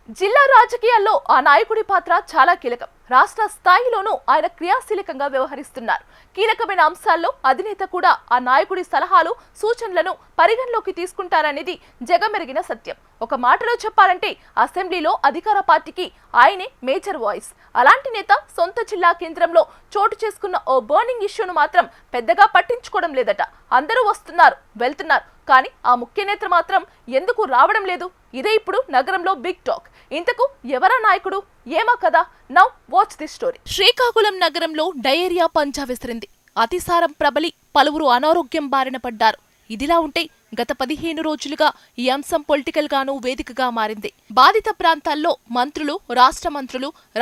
జిల్లా రాజకీయాల్లో ఆ నాయకుడి పాత్ర చాలా కీలకం. రాష్ట్ర స్థాయిలోనూ ఆయన క్రియాశీలకంగా వ్యవహరిస్తున్నారు. కీలకమైన అంశాల్లో అధినేత కూడా ఆ నాయకుడి సలహాలు, సూచనలను పరిగణలోకి తీసుకుంటారనేది జగమెరిగిన సత్యం. ఒక మాటలో చెప్పాలంటే అసెంబ్లీలో అధికార పార్టీకి ఆయనే మేజర్ వాయిస్. అలాంటి నేత సొంత జిల్లా కేంద్రంలో చోటు చేసుకున్న ఓ బర్నింగ్ ఇష్యూను మాత్రం పెద్దగా పట్టించుకోవడం లేదట. అందరూ వస్తున్నారు, వెళ్తున్నారు, కానీ ఆ ముఖ్య నేత మాత్రం ఎందుకు రావడం లేదు? ఇదే ఇప్పుడు నగరంలో బిగ్ టాక్. ఇంతకు ఎవరా నాయకుడు, ఏమా కదా? Now watch this story. Srikakulam నగరంలో డయేరియా పంజా విసిరింది. అతిసారం ప్రబలి పలువురు అనారోగ్యం బారిన పడ్డారు. ఇదిలా ఉంటే గత 15 రోజులుగా ఈ అంశం పొలిటికల్ గాను వేదికగా మారింది. బాధిత ప్రాంతాల్లో మంత్రులు,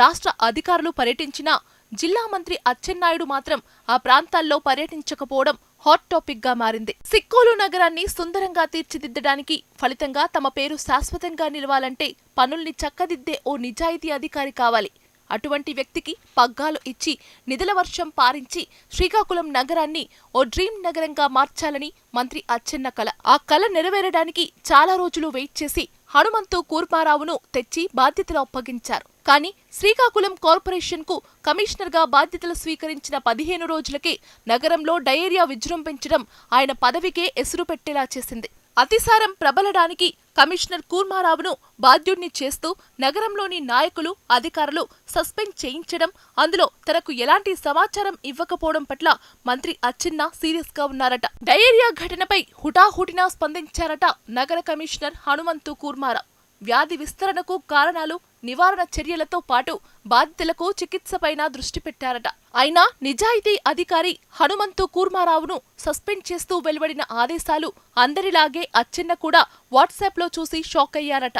రాష్ట్ర అధికారులు పర్యటించినా జిల్లా మంత్రి అచ్చెన్నాయుడు మాత్రం ఆ ప్రాంతాల్లో పర్యటించకపోవడం హాట్ టాపిక్ గా మారింది. సిక్కోలు నగరాన్ని సుందరంగా తీర్చిదిద్దడానికి, ఫలితంగా తమ పేరు శాశ్వతంగా నిలవాలంటే పనుల్ని చక్కదిద్దే ఓ నిజాయితీ అధికారి కావాలి. అటువంటి వ్యక్తికి పగ్గాలు ఇచ్చి నిధుల వర్షం పారించి శ్రీకాకుళం నగరాన్ని ఓ డ్రీమ్ నగరంగా మార్చాలని మంత్రి అచ్చెన్న కల. ఆ కల నెరవేరడానికి చాలా రోజులు వెయిట్ చేసి హనుమంతు కూర్మారావును తెచ్చి బాధ్యతలు అప్పగించారు. కానీ శ్రీకాకుళం కార్పొరేషన్ కు కమిషనర్ గా బాధ్యతలు స్వీకరించిన 15 రోజులకే నగరంలో డయేరియా విజృంభించడం ఆయన పదవికే ఎసురు పెట్టేలా చేసింది. అతిసారం ప్రబలడానికి కమిషనర్ కూర్మారావును బాధ్యుణ్ణి చేస్తూ నగరంలోని నాయకులు, అధికారులు సస్పెండ్ చేయించడం, అందులో తనకు ఎలాంటి సమాచారం ఇవ్వకపోవడం పట్ల మంత్రి అచ్చెన్న సీరియస్ గా ఉన్నారట. డయేరియా ఘటనపై హుటాహుటిన స్పందించారట నగర కమిషనర్ హనుమంతు కూర్మారావు. వ్యాధి విస్తరణకు కారణాలు, నివారణ చర్యలతో పాటు బాధితులకు చికిత్సపైన దృష్టి పెట్టారట. అయినా నిజాయితీ అధికారి హనుమంతు కూర్మారావును సస్పెండ్ చేస్తూ వెలువడిన ఆదేశాలు అందరిలాగే అచ్చెన్న కూడా వాట్సాప్లో చూసి షాక్ అయ్యారట.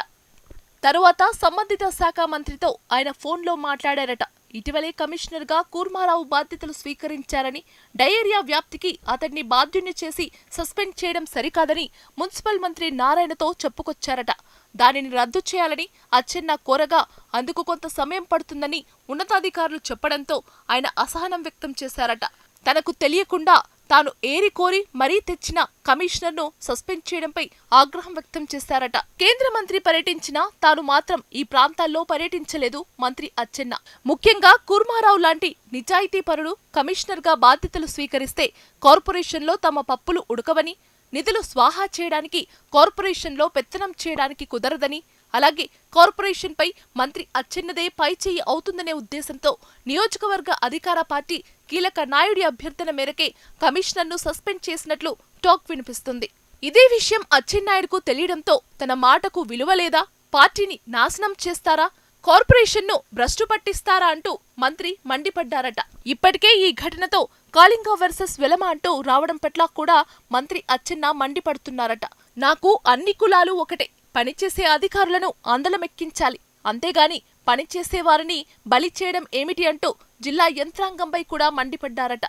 తరువాత సంబంధిత శాఖ మంత్రితో ఆయన ఫోన్లో మాట్లాడారట. ఇటీవలే కమిషనర్ గా కూర్మారావు బాధ్యతలు స్వీకరించారని, డయేరియా వ్యాప్తికి అతన్ని బాధ్యుణ్ణి చేసి సస్పెండ్ చేయడం సరికాదని మున్సిపల్ మంత్రి నారాయణతో చెప్పుకొచ్చారట. దానిని రద్దు చేయాలని అచ్చెన్న కోరగా అందుకు కొంత సమయం పడుతుందని ఉన్నతాధికారులు చెప్పడంతో ఆయన అసహనం వ్యక్తం చేశారట. తనకు తెలియకుండా తాను ఏరికోరి మరీ తెచ్చిన కమిషనర్ను సస్పెండ్ చేయడంపై ఆగ్రహం వ్యక్తం చేశారట. కేంద్ర మంత్రి పర్యటించినా తాను మాత్రం ఈ ప్రాంతాల్లో పర్యటించలేదు మంత్రి అచ్చెన్న. ముఖ్యంగా కూర్మారావు లాంటి నిజాయితీపరుడు కమిషనర్ గా బాధ్యతలు స్వీకరిస్తే కార్పొరేషన్లో తమ పప్పులు ఉడకవని, నిధులు స్వాహా చేయడానికి, కార్పొరేషన్లో పెత్తనం చేయడానికి కుదరదని, అలాగే కార్పొరేషన్పై మంత్రి అచ్చెన్నదే పైచేయి అవుతుందనే ఉద్దేశంతో నియోజకవర్గ అధికార పార్టీ కీలక నాయుడి అభ్యర్థన మేరకే కమిషనర్ను సస్పెండ్ చేసినట్లు టాక్ వినిపిస్తుంది. ఇదే విషయం అచ్చెన్నాయుడుకు తెలియడంతో తన మాటకు విలువ లేదా, పార్టీని నాశనం చేస్తారా, కార్పొరేషన్ను భ్రష్టు పట్టిస్తారా అంటూ మంత్రి మండిపడ్డారట. ఇప్పటికే ఈ ఘటనతో కాళింగ వర్సెస్ వెలమ అంటూ రావడం పట్ల కూడా మంత్రి అచ్చెన్న మండిపడుతున్నారట. నాకు అన్ని కులాలు ఒకటే, పనిచేసే అధికారులను అందలమెక్కించాలి, అంతేగాని పనిచేసేవారిని బలి చేయడం ఏమిటి అంటూ జిల్లా యంత్రాంగంపై కూడా మండిపడ్డారట.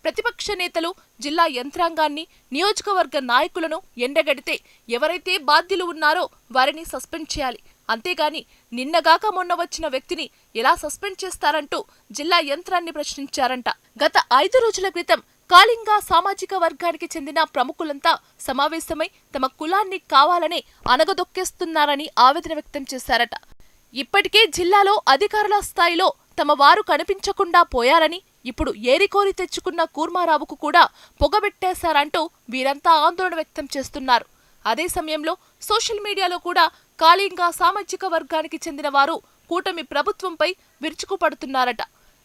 ప్రతిపక్ష నేతలు జిల్లా యంత్రాంగాన్ని, నియోజకవర్గ నాయకులను ఎండగడితే ఎవరైతే బాధ్యులు ఉన్నారో వారిని సస్పెండ్ చేయాలి, అంతేగాని నిన్నగాక మొన్న వచ్చిన వ్యక్తిని ఎలా సస్పెండ్ చేస్తారంటూ జిల్లా యంత్రాన్ని ప్రశ్నించారంట. గత 5 రోజుల క్రితం కాళింగ సామాజిక వర్గానికి చెందిన ప్రముఖులంతా సమావేశమై తమ కులాన్ని కావాలనే అనగదొక్కేస్తున్నారని ఆవేదన వ్యక్తం చేశారట. ఇప్పటికే జిల్లాలో అధికారుల స్థాయిలో తమ వారు కనిపించకుండా పోయారని, ఇప్పుడు ఏరికోరి తెచ్చుకున్న కూర్మారావుకు కూడా పొగబెట్టేశారంటూ వీరంతా ఆందోళన వ్యక్తం చేస్తున్నారు. అదే సమయంలో సోషల్ మీడియాలో కూడా కాళింగ సామాజిక వర్గానికి చెందిన వారు కూటమి ప్రభుత్వంపై విరుచుకుపడుతున్నారట.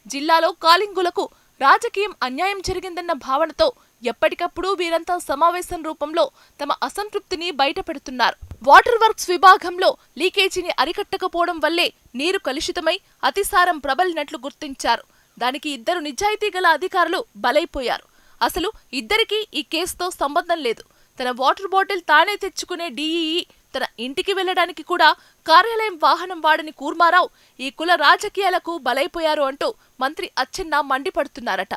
జిల్లాలో కాళింగులకు రాజకీయం అన్యాయం జరిగిందన్న భావనతో ఎప్పటికప్పుడు వీరంతా సమావేశం రూపంలో తమ అసంతృప్తిని బయటపెడుతున్నారు. వాటర్ వర్క్స్ విభాగంలో లీకేజీని అరికట్టకపోవడం వల్లే నీరు కలుషితమై అతిసారం ప్రబలినట్లు గుర్తించారు. దానికి 2 నిజాయితీ గల అధికారులు బలైపోయారు. అసలు ఇద్దరికీ ఈ కేసుతో సంబంధం లేదు. తన వాటర్ బాటిల్ తానే తెచ్చుకునే డీఈఈ తన ఇంటికి వెళ్లడానికి కూడా కార్యాలయం వాహనం వాడని కూర్మారావు ఈ కుల రాజకీయాలకు బలైపోయారు అంటూ మంత్రి అచ్చెన్న మండిపడుతున్నారట.